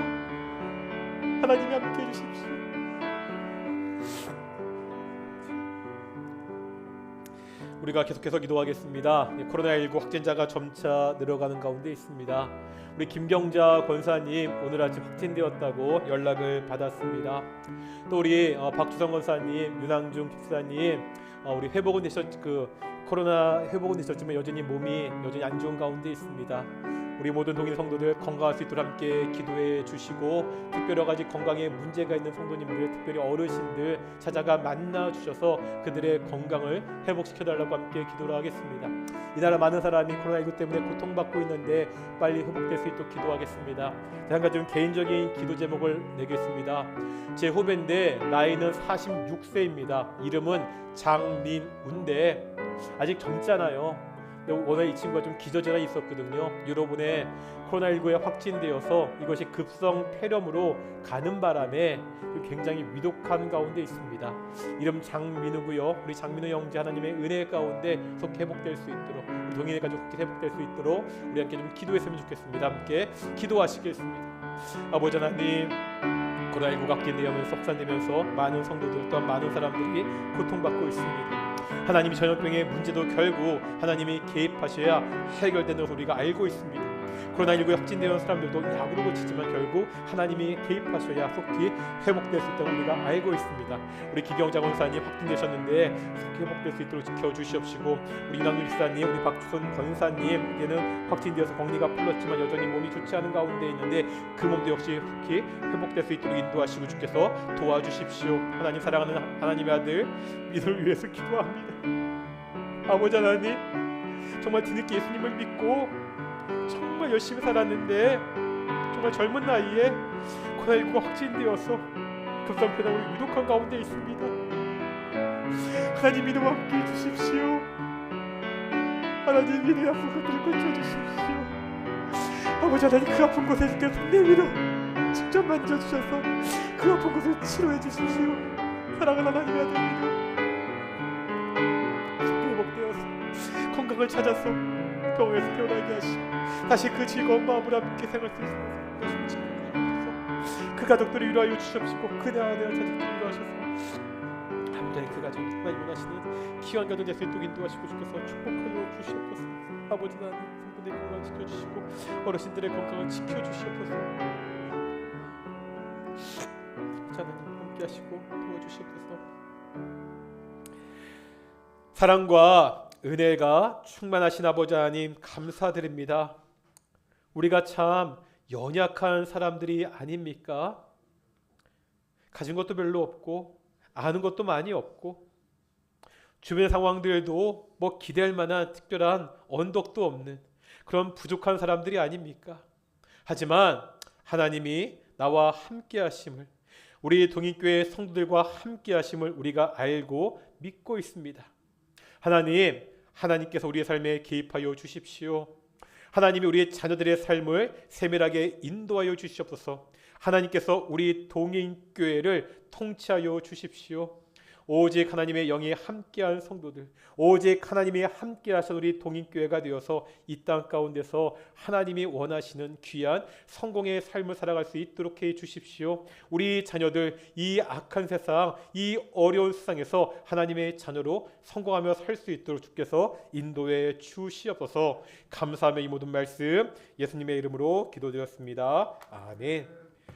[SPEAKER 1] 하나님이 함께해 주십시오. 우리가 계속해서 기도하겠습니다. 코로나19 확진자가 점차 늘어가는 가운데 있습니다. 우리 김경자 권사님 오늘 아침 확진되었다고 연락을 받았습니다. 또 우리 박주성 권사님, 윤항중 집사님, 우리 회복은 코로나 회복은 되셨지만 여전히 몸이 안 좋은 가운데 있습니다. 우리 모든 동일 성도들 건강할 수 있도록 함께 기도해 주시고, 특별히 여러 가지 건강에 문제가 있는 성도님들, 특별히 어르신들 찾아가 만나 주셔서 그들의 건강을 회복시켜 달라고 함께 기도를 하겠습니다. 이 나라 많은 사람이 코로나19 때문에 고통받고 있는데 빨리 회복될 수 있도록 기도하겠습니다. 한 가지 개인적인 기도 제목을 내겠습니다. 제 후배인데 나이는 46세입니다. 이름은 장민운데 아직 젊잖아요. 오늘 이 친구가 좀 기저질환이 있었거든요. 여러분의 코로나19에 확진되어서 이것이 급성 폐렴으로 가는 바람에 굉장히 위독한 가운데 있습니다. 이름 장민우고요. 우리 장민우 형제 하나님의 은혜 가운데 속 회복될 수 있도록, 우리 동인의 가족 회복될 수 있도록 우리 함께 좀 기도했으면 좋겠습니다. 함께 기도하시겠습니다. 아버지 하나님, 코로나19 확진되면서 확산되면서 많은 성도들 또한 많은 사람들이 고통받고 있습니다. 하나님이 전염병의 문제도 결국 하나님이 개입하셔야 해결되는 것을 우리가 알고 있습니다. 코로나19 확진되어 사람들도 약으로 고치지만 결국 하나님이 개입하셔야 속히 회복될 수 있다고 우리가 알고 있습니다. 우리 기경장 권사님 확진되셨는데 속히 회복될 수 있도록 지켜주시옵시고, 우리 이남규 집사님, 우리 박주선 권사님 이제는 확진되어서 격리가 풀렸지만 여전히 몸이 좋지 않은 가운데 있는데 그 몸도 역시 속히 회복될 수 있도록 인도하시고 주께서 도와주십시오. 하나님, 사랑하는 하나님의 아들 믿음을 위해서 기도합니다. 아버지 하나님, 정말 뒤늦게 예수님을 믿고 정말 열심히 살았는데 정말 젊은 나이에 코로나19가 확진되어서 급성편하고 유독한 가운데 있습니다. 하나님, 믿음 함께 해주십시오. 하나님, 믿음 약속을 고쳐주십시오. 아버지 하나님, 그 아픈 곳에 주께 손내밀어 직접 만져주셔서 그 아픈 곳을 치료해 주십시오. 사랑하는 하나님의 아들입니다. 회복되어서 건강을 찾아서 병원에서 태어나게 하시고 다시 그 즐거운 마음으로 함께 생활할 수 있습니다. 그 가족들을 위로하여 주시옵시고 그대 안에 자식들을 위로하셔서 아버지, 그 가정이 정말 원하시는 귀한 가정 될 수 있도록 인도하시고 주께서 축복하여 주시옵소서. 아버지 하나님, 성도의 건강 지켜주시고 어르신들의 건강을 지켜주시옵소서. 하나님 함께하시고 도와주시옵소서. 사랑과 은혜가 충만하신 아버지 하나님, 감사드립니다. 우리가 참 연약한 사람들이 아닙니까? 가진 것도 별로 없고 아는 것도 많이 없고 주변의 상황들도 뭐 기대할 만한 특별한 언덕도 없는 그런 부족한 사람들이 아닙니까? 하지만 하나님이 나와 함께 하심을, 우리 동인교회 성도들과 함께 하심을 우리가 알고 믿고 있습니다. 하나님께서 우리의 삶에 개입하여 주십시오. 하나님이 우리 자녀들의 삶을 세밀하게 인도하여 주시옵소서. 하나님께서 우리 동인교회를 통치하여 주십시오. 오직 하나님의 영이 함께한 성도들, 오직 하나님이 함께하신 우리 동인교회가 되어서 이 땅 가운데서 하나님이 원하시는 귀한 성공의 삶을 살아갈 수 있도록 해 주십시오. 우리 자녀들 이 악한 세상, 이 어려운 세상에서 하나님의 자녀로 성공하며 살 수 있도록 주께서 인도해 주시옵소서. 감사하며 이 모든 말씀 예수님의 이름으로 기도드렸습니다. 아멘.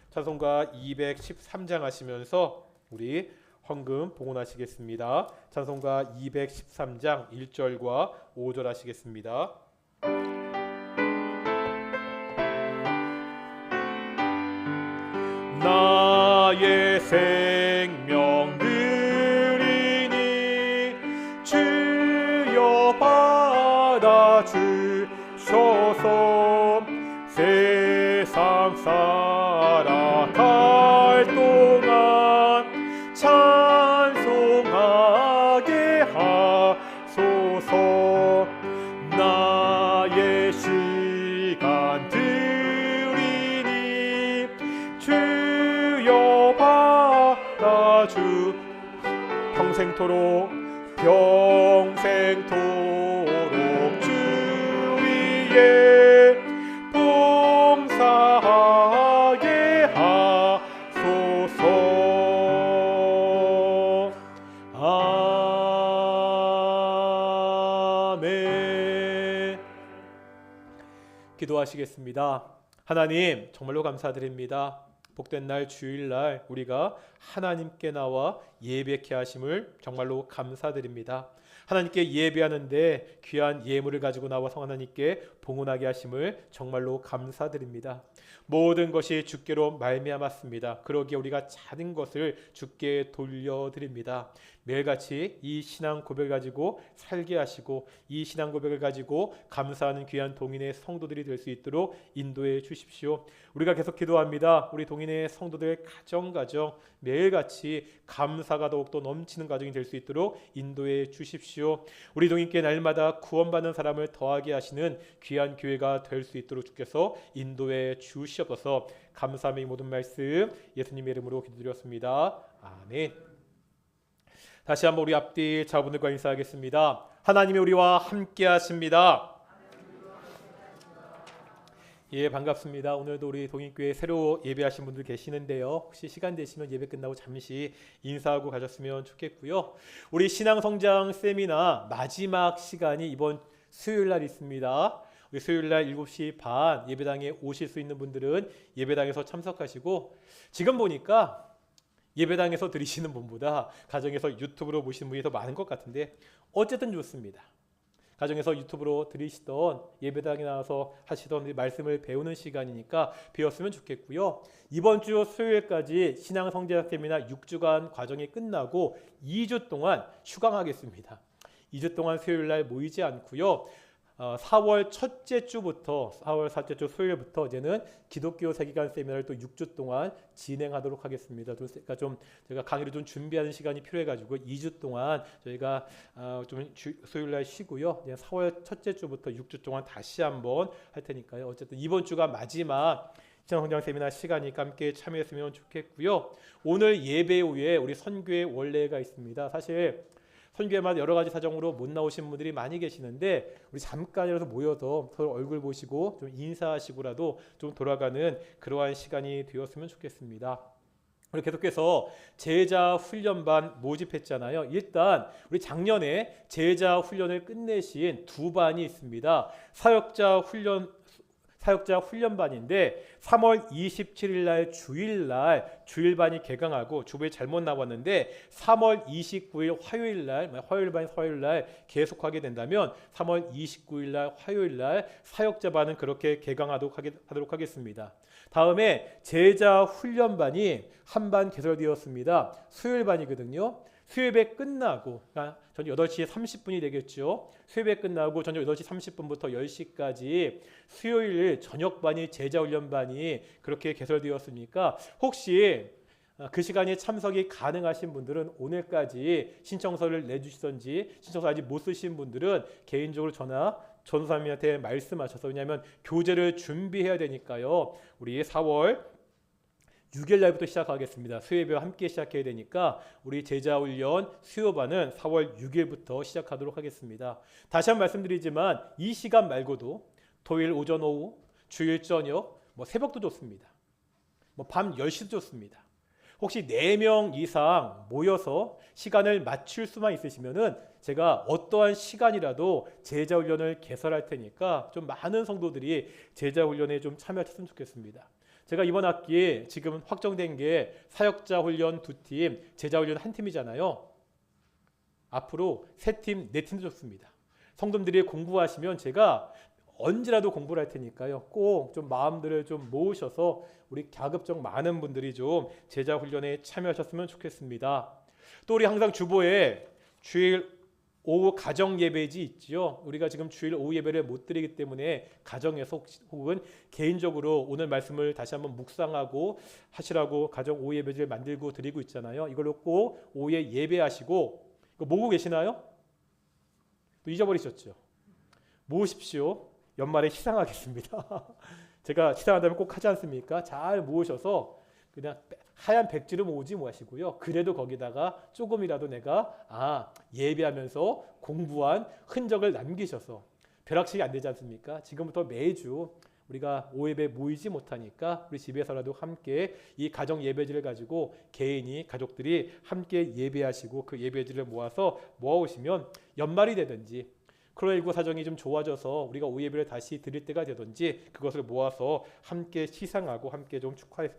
[SPEAKER 1] 찬송가 213장 하시면서 우리 헌금 봉헌하시겠습니다. 찬송가 213장 1절과 5절 하시겠습니다. 나의 생명 드리니 주여 받아주셔서 세상 살아갈 동안 찬송하게 하소서. 나의 시간 드리니 주여 받아주 평생토록 주 위에 봉사하게 하소서. 아멘. 기도하시겠습니다. 하나님, 정말로 감사드립니다. 복된 날 주일날 우리가 하나님께 나와 예배케 하심을 정말로 감사드립니다. 하나님께 예배하는데 귀한 예물을 가지고 나와서 하나님께 봉헌하게 하심을 정말로 감사드립니다. 모든 것이 주께로 말미암았습니다. 그러기에 우리가 작은 것을 주께 돌려드립니다. 매일같이 이 신앙 고백을 가지고 살게 하시고 이 신앙 고백을 가지고 감사하는 귀한 동인의 성도들이 될 수 있도록 인도해 주십시오. 우리가 계속 기도합니다. 우리 동인의 성도들 가정 매일같이 감사가 더욱더 넘치는 가정이 될 수 있도록 인도해 주십시오. 우리 동인께 날마다 구원받는 사람을 더하게 하시는 귀한 교회가 될 수 있도록 주께서 인도해 주시옵소서. 감사함의 모든 말씀 예수님의 이름으로 기도드렸습니다. 아멘. 다시 한번 우리 앞뒤 자분들과 인사하겠습니다. 하나님이 우리와 함께 하십니다. 예, 반갑습니다. 오늘도 우리 동인교회 새로 예배하신 분들 계시는데요. 혹시 시간 되시면 예배 끝나고 잠시 인사하고 가셨으면 좋겠고요. 우리 신앙성장 세미나 마지막 시간이 이번 수요일 날 있습니다. 우리 수요일날 7시 반 예배당에 오실 수 있는 분들은 예배당에서 참석하시고, 지금 보니까 예배당에서 들으시는 분보다 가정에서 유튜브로 보시는 분이 더 많은 것 같은데 어쨌든 좋습니다. 가정에서 유튜브로 들으시던 예배당에 나와서 하시던 말씀을 배우는 시간이니까 배웠으면 좋겠고요. 이번 주 수요일까지 신앙 성장 세미나 6주간 과정이 끝나고 2주 동안 휴강하겠습니다. 2주 동안 수요일날 모이지 않고요. 4월 첫째 주부터 4월 셋째 주 수요일부터 이제는 기독교 세계관 세미나를 또 6주 동안 진행하도록 하겠습니다. 그러니까 좀 제가 강의를 좀 준비하는 시간이 필요해가지고 2주 동안 저희가 좀 수요일날 쉬고요. 4월 첫째 주부터 6주 동안 다시 한번 할 테니까요. 어쨌든 이번 주가 마지막 신앙성장 세미나 시간이니까 함께 참여했으면 좋겠고요. 오늘 예배 후에 우리 선교회 원례가 있습니다. 사실 선교회마다 여러 가지 사정으로 못 나오신 분들이 많이 계시는데 우리 잠깐이라도 모여서 서로 얼굴 보시고 좀 인사하시고라도 좀 돌아가는 그러한 시간이 되었으면 좋겠습니다. 우리 계속해서 제자 훈련반 모집했잖아요. 일단 우리 작년에 제자 훈련을 끝내신 두 반이 있습니다. 사역자 훈련반인데 3월 27일 날 주일반이 개강하고 주부에 잘못 나왔는데 3월 29일 화요일 날 계속하게 된다면 3월 29일 날 화요일 날 사역자반은 그렇게 개강하도록 하겠습니다. 다음에 제자 훈련반이 한 반 개설되었습니다. 수요일반이거든요. 수요예배 끝나고 저녁 8시 30분이 되겠죠. 수요예배 끝나고 저녁 8시 30분부터 10시까지 수요일 저녁반이 제자훈련반이 그렇게 개설되었으니까 혹시 그 시간에 참석이 가능하신 분들은 오늘까지 신청서를 내주시던지, 신청서 아직 못 쓰신 분들은 개인적으로 전도사님한테 말씀하셔서, 왜냐하면 교재를 준비해야 되니까요. 우리 4월 6일 날부터 시작하겠습니다. 수요예배와 함께 시작해야 되니까 우리 제자훈련 수요반은 4월 6일부터 시작하도록 하겠습니다. 다시 한번 말씀드리지만 이 시간 말고도 토요일 오전 오후, 주일 저녁, 새벽도 좋습니다. 밤 10시도 좋습니다. 혹시 4명 이상 모여서 시간을 맞출 수만 있으시면은 제가 어떠한 시간이라도 제자훈련을 개설할 테니까 좀 많은 성도들이 제자훈련에 좀 참여하셨으면 좋겠습니다. 제가 이번 학기에 지금 확정된 게 사역자 훈련 2팀, 제자 훈련 1팀이잖아요. 앞으로 3팀, 4팀도 좋습니다. 성도들이 공부하시면 제가 언제라도 공부를 할 테니까요. 꼭 좀 마음들을 좀 모으셔서 우리 가급적 많은 분들이 좀 제자 훈련에 참여하셨으면 좋겠습니다. 또 우리 항상 주보에 주일 오후 가정 예배지 있죠. 우리가 지금 주일 오후 예배를 못 드리기 때문에 가정에서 혹은 개인적으로 오늘 말씀을 다시 한번 묵상하고 하시라고 가정 오후 예배를 만들고 드리고 있잖아요. 이걸로 꼭 오후에 예배하시고, 이거 모으고 계시나요? 또 잊어버리셨죠? 모으십시오. 연말에 시상하겠습니다. 제가 시상한다면 꼭 하지 않습니까? 잘 모으셔서 그냥 하얀 백지를 모으지 마시고요. 그래도 거기다가 조금이라도 내가 예배하면서 공부한 흔적을 남기셔서, 벼락치기 안 되지 않습니까? 지금부터 매주 우리가 오예배 모이지 못하니까 우리 집에서라도 함께 이 가정 예배지를 가지고 개인이 가족들이 함께 예배하시고 그 예배지를 모아오시면 연말이 되든지 코로나19 사정이 좀 좋아져서 우리가 오예배를 다시 드릴 때가 되든지 그것을 모아서 함께 시상하고 함께 좀 축하할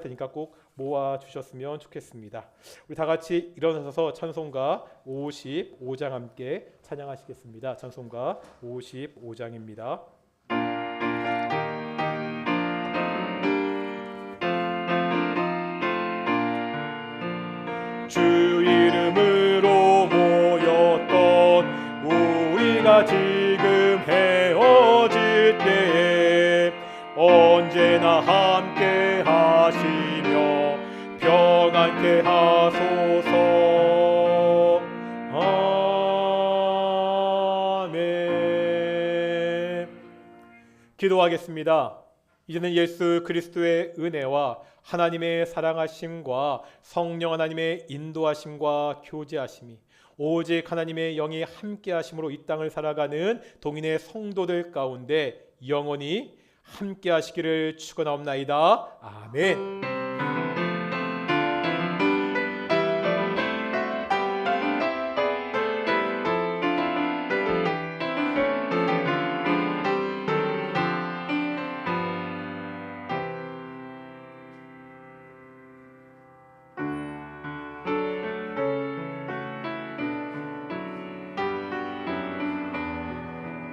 [SPEAKER 1] 테니까 꼭 모아주셨으면 좋겠습니다. 우리 다 같이 일어나서 찬송가 55장 함께 찬양하시겠습니다. 찬송가 55장입니다. 주 이름으로 모였던 우리가 지금 헤어질 때에 언제나 함께 하시며 평안케 하소서. 아멘. 기도하겠습니다. 이제는 예수 그리스도의 은혜와 하나님의 사랑하심과 성령 하나님의 인도하심과 교제하심이 오직 하나님의 영이 함께하심으로 이 땅을 살아가는 동인의 성도들 가운데 영원히 함께하시기를 축원하옵나이다. 아멘.